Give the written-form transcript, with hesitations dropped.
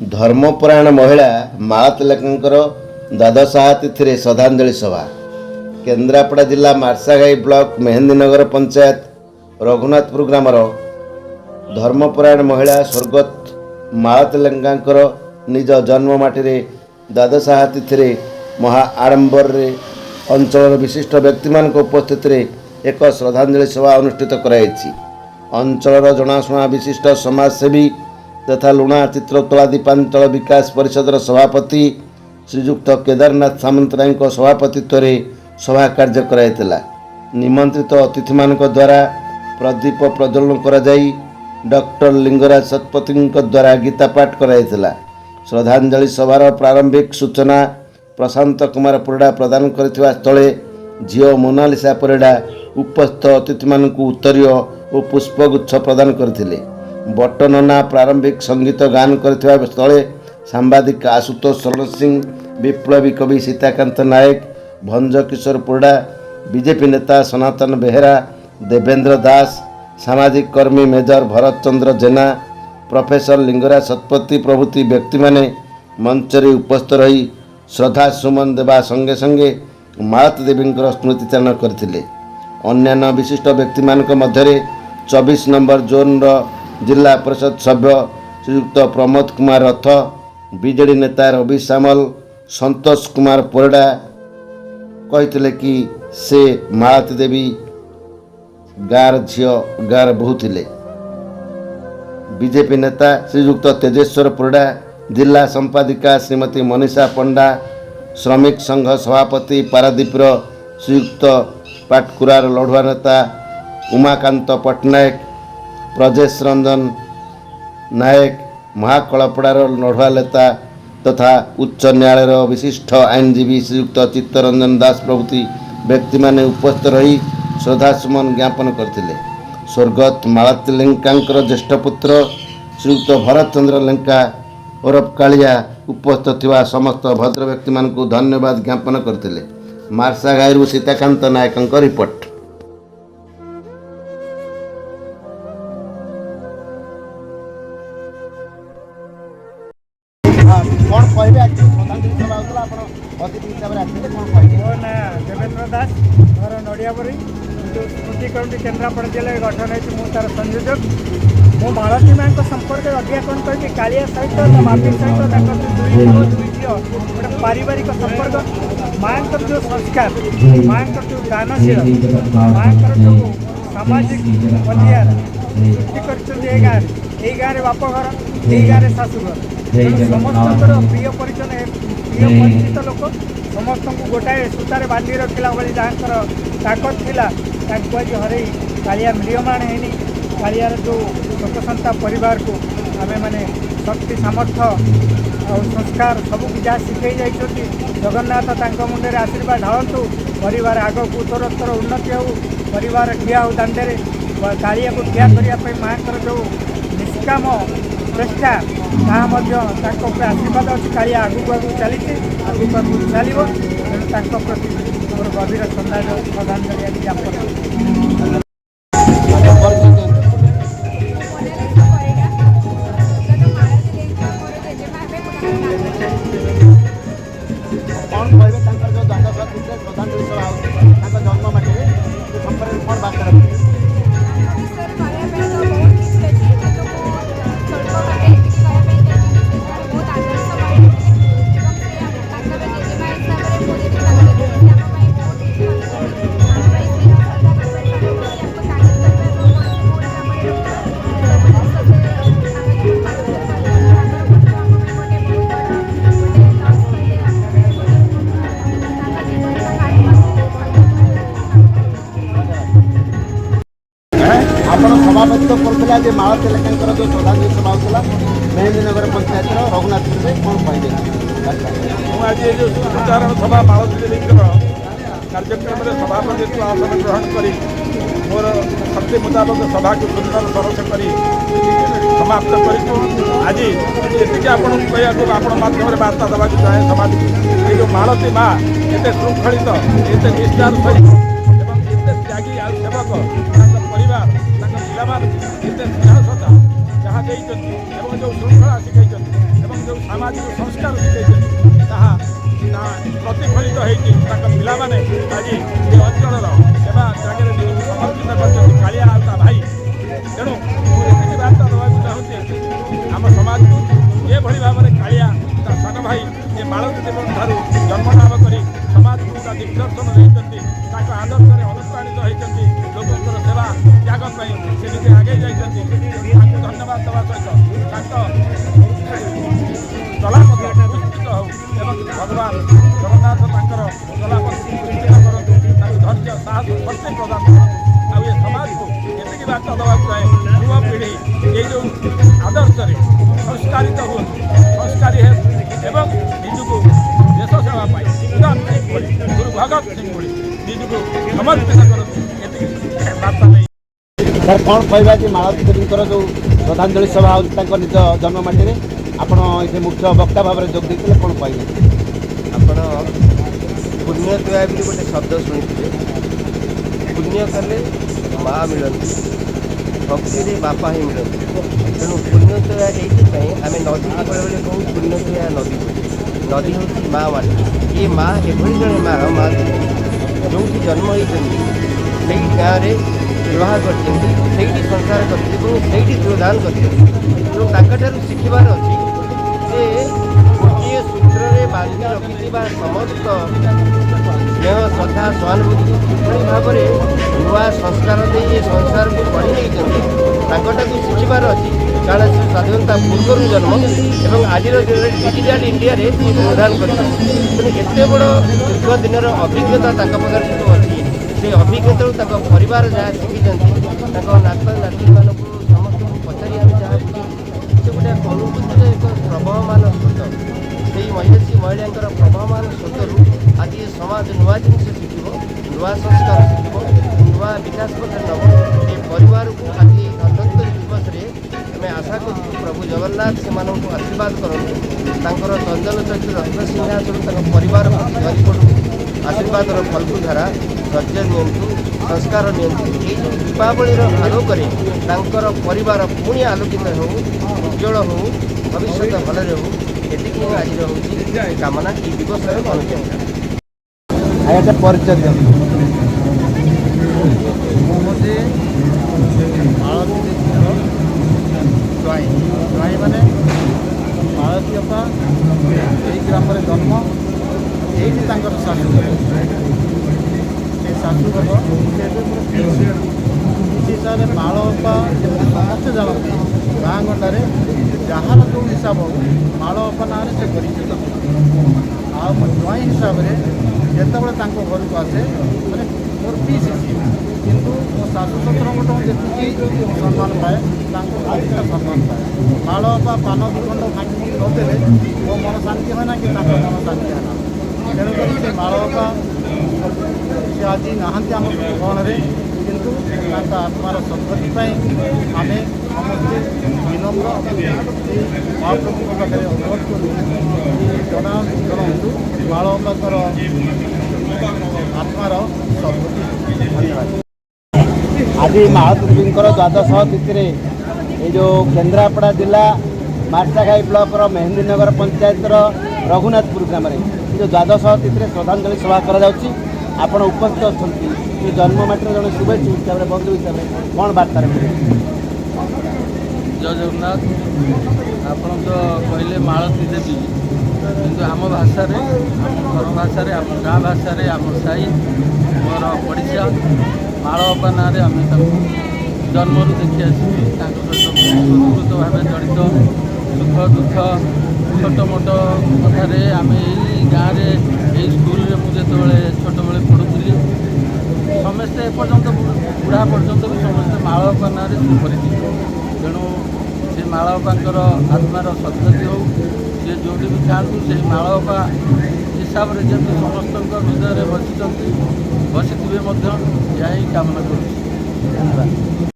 धर्मपरायण महिला माळतिलकंकर द्वादशा तिथि श्रद्धांजलि सभा केन्द्रापड़ा जिला मार्साघाई ब्लॉक मेहंदीनगर पंचायत रघुनाथपुर ग्रामर धर्मपरायण महिला स्वर्गत माळतिलंकांकर निज जन्ममाटी द्वादशा तिथि महा आडंबर अंचल विशिष्ट व्यक्ति मान उपस्थित एक श्रद्धांजलि सभा अनुष्ठित कराई। अंचल जनाशुना विशिष्ट समाजसेवी तथा लुणा चित्रकला दीपांचल विकास परिषद सभापति श्रीजुक्त केदारनाथ सामंतराय सभापतित्व सभा कार्य कराइला। निमंत्रित अतिथि मान द्वारा प्रदीप प्रज्वलन कराई डॉक्टर लिंगराज शतपथी द्वारा गीता पाठ कराइला। श्रद्धांजलि सभार प्रारंभिक सूचना प्रशांत कुमार परिड़ा प्रदान करथिबा स्थले झियो मोनालिसा परिड़ा उपस्थित अतिथि मानक उत्तरीय और पुष्पगुच्छ प्रदान करथिले। बट्टनना प्रारंभिक संगीत गान करथिबा स्थले सांबादिक आशुतोष शरण सिंह, विप्लवी कवि सीताकांत नायक, भंज किशोर परिड़ा, बीजेपी नेता सनातन बेहेरा, देवेंद्र दास, सामाजिक कर्मी मेजर भरत चंद्र जेना, प्रोफेसर लिंगराज शतपथी प्रभृति व्यक्ति माने मंचरे उपस्थित रही श्रद्धा सुमन देवा संगे संगे मालती देवी स्मृतिचारण करथिले। अन्यान्य विशिष्ट व्यक्ति मानक मध्यरे 24 नंबर जोन जिला परिषद सभ्य श्रीयुक्त प्रमोद कुमार रथ, बीजेडी नेता रवि सामल, संतोष कुमार परिड़ा कहते कि से मालती देवी गाँव झील गाँव बहु थिले। बीजेपी नेता श्रीयुक्त तेजेश्वर परिड़ा, जिला संपादिका श्रीमती मनीषा पंडा, श्रमिक संघ सभापति पारादीपर श्रीयुक्त पाटकुरार लड़ुआ नेता उमाकांत पट्टनायक, प्रजेश रंजन नायक, महाकलपड़ार लड़ुआ नेता तथा उच्च न्यायालय विशिष्ट आईनजीवी श्रीयुक्त चित्तरंजन दास प्रभृति व्यक्ति माने उपस्थित रही श्रद्धासुमन ज्ञापन करथिले। स्वर्गत मालती लेंकांकर ज्येष्ठ पुत्र श्रीयुक्त भरत चंद्र लेंका ओरफ कालिया उपस्थित थिबा समस्त भद्र व्यक्ति मानकु धन्यवाद ज्ञापन करथिले। मार्साघाईरु सीताकांत नायकंक रिपोर्ट। कौन कहबे आज श्रद्धांजलि सभा होतला आपण अतिथि हिसाब रे आछे कोन कहबे? मो ना देवेंद्र दास घर नड़ियाबरी जो स्मृति कमिटी केन्द्रापड़ा जिले गठन होती मु तार संयोजक। मो मालती माँ संपर्क अधिक कौन कह कालिया सहित माटी सहित दुई झील गोटे पारिवारिक संपर्क माँ जो संस्कार माँ जो दानशील माँ जो सामाजिक अधिकार सृष्टि कर गाँव बापघर ये गाँव शाशुघर समस्त प्रिय परिचय प्रिय परिचित लोक समस्त को गोटाए सूतार बांधि रखला भाई जहाँ ताकत थिला आज हरई कालिया म्रियमाण है कालियार जो शोकसंता परिवार को आमे माने शक्ति सामर्थ्य और संस्कार सबू जहाँ शिखई जाइछथि जगन्नाथ तांको मुंडे आशीर्वाद ढालतु परिवार आगक उत्तरोत्तर उन्नति हो परिवार ठिया हो दांडे कालिया को ठिया करने माँ जो निष्काम चेष्टा तार आशीर्वाद अच्छी कालिया आगू आगू चली आगू चलो तेणु प्रति मोर गभीर श्रद्धांजलि ज्ञापन। कौन कहबे तांकर जो द्वादशा तिथि श्रद्धांजलि सभा होतला तांकर जन्म माटी रे संपर्क कोन बात करबे? आपण सभापतित्व करथिला जे मालती लेंकांकर जो श्रद्धांजलि सभा होतला मेहंदीनगर पंचायत रघुनाथपुर में कोन कहबे? आज ये जो प्रचारण सभा मालती देवींकर कार्यक्रम में सभापतित्व आसन ग्रहण करी मोर शक्ति मुताबक सभा को सुंदर सरस कर समाप्त कर आज ये आपको कहूँ आप माध्यम बार्ता देवा चाहे समाज ये जो मालती माँ एत श्रृंखलित एत निष्ठार सहित एत त्यागी सेवक परिवार पिलामान एत स्नेहश्रद्धा जहाँ जो श्रृंखला शिखाई ସମାଜକୁ ସଂସ୍କାର ଶିଖାଇଛନ୍ତି ତାହା ପ୍ରତିଫଳିତ ହୋଇଛି ତାଙ୍କ ପିଲାମାନେ ଆଜି ଏ ଅଞ୍ଚଳର ସେବା ଜାଗାରେ ନିଜକୁ ସମର୍ପିତ କରିଛନ୍ତି କାଳିଆ ଆଉ ତା ଭାଇ। ତେଣୁ ମୁଁ ଏତିକି ବାର୍ତ୍ତା ଦେବାକୁ ଚାହୁଁଛି ଆମ ସମାଜକୁ ଏଭଳି ଭାବରେ କାଳିଆ ତା ସାନ ଭାଇ ଏ ମାଳତୀ ଦେବଙ୍କ ଠାରୁ ଜନ୍ମ ଲାଭ କରି ସମାଜକୁ ତା ଦିଗ୍ଦର୍ଶନ ଦେଇଛନ୍ତି ତାଙ୍କ ଆଦର୍ଶରେ ଅନୁପ୍ରାଣିତ ହୋଇଛନ୍ତି ଲୋକଙ୍କର ସେବା ତ୍ୟାଗ ପାଇଁ ସେ ନିଜେ ଆଗେଇ ଯାଇଛନ୍ତି। ତାଙ୍କୁ ଧନ୍ୟବାଦ ଦେବା ସହିତ ତାଙ୍କ ଚଲାପଥ ନିଶ୍ଚିତ ହେଉ ଏବଂ ଭଗବାନ ଜଗନ୍ନାଥ ତାଙ୍କର ଚଲାପଥ ନିଶ୍ଚିତ କରନ୍ତୁ ତାଙ୍କୁ ଧୈର୍ଯ୍ୟ ସାହସ ଶକ୍ତି ପ୍ରଦାନ କରନ୍ତୁ। ଆଉ ଏ ସମାଜକୁ ଏତିକି ବାର୍ତ୍ତା ଦେବାକୁ ଚାହେଁ ଯୁବ ପିଢ଼ି ଏ ଯେଉଁ ଆଦର୍ଶରେ ସଂସ୍କାରିତ ହୁଅନ୍ତୁ ସଂସ୍କାରୀ ହେତୁ ଏବଂ ନିଜକୁ ଦେଶ ସେବା ପାଇଁ ଉଦାମ ସିଂ ଭଳି ଗୁରୁ ଭଗତ ସିଂ ଭଳି ନିଜକୁ ସମର୍ପିତ କରନ୍ତୁ ଏତିକି ବାର୍ତ୍ତା ନେଇ ସାର୍ କ'ଣ କହିବା ଯେ ମାଳତୀ ଦେବୀଙ୍କର ଯେଉଁ ଶ୍ରଦ୍ଧାଞ୍ଜଳି ସଭା ହେଉଛି ତାଙ୍କ ନିଜ ଜନ୍ମମାଟିରେ ଆପଣ ଏଠି ମୁଖ୍ୟ ବକ୍ତା ଭାବରେ ଯୋଗ ଦେଇଥିଲେ କ'ଣ କହିବେ? ଆପଣ ପୁଣ୍ୟତୋୟା ବୋଲି ଗୋଟେ ଶବ୍ଦ ଶୁଣିଥିବେ। ପୁଣ୍ୟ କଲେ ମା ମିଳନ୍ତି, ଭକ୍ତିରେ ବାପା ହିଁ ମିଳନ୍ତି। ତେଣୁ ପୁଣ୍ୟତୋୟା ଏଇଥିପାଇଁ ଆମେ ନଦୀକୁ ବେଳେବେଳେ କହୁ ପୁଣ୍ୟତୋୟା ନଦୀ ବୋଲି। ନଦୀ ହେଉଛି ମା ମାଟି। ଏ ମା ଏଭଳି ଜଣେ ମା ଦେବୀ ଯେଉଁଠି ଜନ୍ମ ହୋଇଛନ୍ତି ସେଇ ଗାଁରେ ବିବାହ କରିଛନ୍ତି, ସେଇଠି ସଂସାର କରିଛନ୍ତି ଏବଂ ସେଇଠି ଗୃହଦାନ କରିଛନ୍ତି। ତେଣୁ ତାଙ୍କଠାରୁ ଶିଖିବାର ଅଛି ଯେ ଗୋଟିଏ ସୂତ୍ରରେ ବାନ୍ଧି ରଖିଥିବା ସମସ୍ତ ସ୍ନେହ ଶ୍ରଦ୍ଧା ସହାନୁଭୂତିକୁ କିଭଳି ଭାବରେ ନୂଆ ସଂସ୍କାର ଦେଇ ଏ ସଂସାରକୁ ଗଢ଼ି ନେଇଛନ୍ତି ତାଙ୍କଠାରୁ ଶିଖିବାର ଅଛି। କାରଣ ସେ ସ୍ୱାଧୀନତା ପୂର୍ବରୁ ଜନ୍ମ ଏବଂ ଆଜିର ଦିନରେ ଡିଜିଟାଲ ଇଣ୍ଡିଆରେ ସେ ଗୃହଦାନ କରିଛନ୍ତି। ତେଣୁ ଏତେ ବଡ଼ ଦୀର୍ଘ ଦିନର ଅଭିଜ୍ଞତା ତାଙ୍କ ପାଖରେ ସବୁ ଅଛି। ସେ ଅଭିଜ୍ଞତାରୁ ତାଙ୍କ ପରିବାର ଯାହା ଶିଖିଛନ୍ତି ତାଙ୍କ ନାତ ନାତୁଣୀମାନଙ୍କୁ ସମସ୍ତଙ୍କୁ ପଚାରି ଆମେ ଯାହା ବୁଝିଛୁ ସେ ଗୋଟେ ଅନୁଭୂତିର ଏକ ପ୍ରବହମାନ ସ୍ରୋତ। ସେଇ ମହିଳାଙ୍କର ପ୍ରବହମାନ ସ୍ରୋତରୁ ଆଜି ଏ ସମାଜ ନୂଆ ଜିନିଷ ଶିଖିବ, ନୂଆ ସଂସ୍କାର ଶିଖିବ, ନୂଆ ବିକାଶ ପଥରେ ନେବ। ଏ ପରିବାରକୁ ଆଜି ଧନ୍ୱନ୍ତରୀ ଦିବସରେ ଆମେ ଆଶା କରୁଛୁ ପ୍ରଭୁ ଜଗନ୍ନାଥ ସେମାନଙ୍କୁ ଆଶୀର୍ବାଦ କରନ୍ତୁ। ତାଙ୍କର ଚନ୍ଦନ ଚୈତ୍ର ରତ୍ନ ସିଂହାସନ ତାଙ୍କ ପରିବାର ଧରି ପଡ଼ୁ। ଆଶୀର୍ବାଦର ଫଲ୍ଗୁ ଧାରା ଧୈର୍ଯ୍ୟ ନିଅନ୍ତୁ, ସଂସ୍କାର ନିଅନ୍ତୁ। ଏଇ ଯେଉଁ ଦୀପାବଳିର ଆଲୋକରେ ତାଙ୍କର ପରିବାର ପୁଣି ଆଲୋକିତ ହେଉ, ଉଜ୍ଜଳ ହେଉ, ଭବିଷ୍ୟତ ଭଲରେ ହେଉ। ଏତିକି ଆଜିର ହେଉଛି କାମନା ଏହି ଦିବସର ଅନୁଯାୟୀ। ଆଜ୍ଞା ପରିଚୟ ଦିଅନ୍ତୁ। ମୁଁ ହେଉଛି ମାଳତୀ ଦେବୀଙ୍କର ଜ୍ୱାଇଁ ମାନେ ମାଳତୀ ଅପା ଏହି ଗ୍ରାମରେ ଜନ୍ମ, ଏଇଠି ତାଙ୍କର ଶାଶୁଘର। ସେ ଶାଶୁଘର ସେ ଏବେ ମୋର ପିଇସି ହିସାବରେ ମାଳ ଅପା ଯେମିତି ସମସ୍ତେ ଜାଣନ୍ତି ଗାଁ ଗଣ୍ଡାରେ ଯାହାର ଯେଉଁ ହିସାବ ମାଳ ଅପା ନାଁରେ ସେ ପରିଚିତ। ଆଉ ମୋ ଜ୍ୱାଇଁ ହିସାବରେ ଯେତେବେଳେ ତାଙ୍କ ଘରକୁ ଆସେ ମାନେ ମୋର ପିଇସି କିନ୍ତୁ ମୋ ଶାଶୁ ଶ୍ୱଶୁରଙ୍କଠୁ ଯେତିକି ସମ୍ମାନ ପାଏ ତାଙ୍କୁ ଅଧିକ ସମ୍ମାନ ପାଏ। ମାଳ ଅପା ପାନ ଦୁଖଣ୍ଡ ଭାଙ୍ଗି ନଦେଲେ ମୋ ମନ ଶାନ୍ତି ହୁଏ ନା କି ତାଙ୍କ ମନ ଶାନ୍ତି ହୁଏ ନା। ତେଣୁକରି ସେ ମାଳ ଅପା ସେ ଆଜି ନାହାନ୍ତି ଆମ ଗହଣରେ, କିନ୍ତୁ ତାଙ୍କ ଆତ୍ମାର ସଦ୍ଗତି ପାଇଁ ଆମେ ସମସ୍ତେ ବିନମ୍ର ମହାପ୍ରଭୁଙ୍କ ପାଖରେ ଅନୁରୋଧ କରୁ ଜଣାନ୍ତୁ ମାଳ ଅପାଙ୍କର ଆତ୍ମାର ସଦ୍ଗତି। ଧନ୍ୟବାଦ। ଆଜି ମାଳତୀ ଦେବୀଙ୍କର ଦ୍ୱାଦଶ ତିଥିରେ ଏ ଯେଉଁ କେନ୍ଦ୍ରାପଡ଼ା ଜିଲ୍ଲା ମାର୍ଶାଘାଇ ବ୍ଲକର ମେହେନ୍ଦୀନଗର ପଞ୍ଚାୟତର ରଘୁନାଥପୁର ଗ୍ରାମରେ ଏ ଯେଉଁ ଦ୍ୱାଦଶ ତିଥିରେ ଶ୍ରଦ୍ଧାଞ୍ଜଳି ସଭା କରାଯାଉଛି। ଆପଣ ଉପସ୍ଥିତ ଅଛନ୍ତି ଏ ଜନ୍ମମାଟିର ଜଣେ ଶୁଭେଚ୍ଛୁ ହିସାବରେ ବନ୍ଧୁ ହିସାବରେ କ'ଣ ବାର୍ତ୍ତାରେ ମିଳିବ? ଜୟ ଜଗନ୍ନାଥ। ଆପଣ ତ କହିଲେ ମାଳତୀ ଦେବୀ, କିନ୍ତୁ ଆମ ଭାଷାରେ, ଆମ ଘର ଭାଷାରେ, ଆମ ଗାଁ ଭାଷାରେ, ଆମ ସାହି ମୋର ପଡ଼ିଶା ମାଳ ଅପା ନାଁରେ ଆମେ ତାଙ୍କୁ ଜନ୍ମରୁ ଦେଖି ଆସିଛୁ। ତାଙ୍କ ସହିତ ସ୍ୱତଃସ୍ଫୂର୍ତ୍ତ ଭାବେ ଜଡ଼ିତ। ସୁଖ ଦୁଃଖ ଛୋଟ ମୋଟ କଥାରେ ଆମେ ଏଇ ଗାଁରେ ଏଇ ସ୍କୁଲରେ ମୁଁ ଯେତେବେଳେ ଛୋଟବେଳେ ପଢ଼ୁଥିଲି ସମସ୍ତେ ଏପର୍ଯ୍ୟନ୍ତ ବୁଢ଼ା ପର୍ଯ୍ୟନ୍ତ ବି ସମସ୍ତେ ମାଳ ଅପା ନାଁରେ ସୁପରିଚିତ। ତେଣୁ ସେ ମାଳ ଅପାଙ୍କର ଆତ୍ମାର ସଦ୍ଗତି ହେଉ। ସିଏ ଯେଉଁଠି ବି ଥାଆନ୍ତୁ ସେଇ ମାଳ ଅପା ହିସାବରେ ଯେମିତି ସମସ୍ତଙ୍କ ହୃଦୟରେ ବସିଛନ୍ତି, ବସିଥିବେ ମଧ୍ୟ, ଏହା ହିଁ କାମନା କରୁଛି। ଧନ୍ୟବାଦ।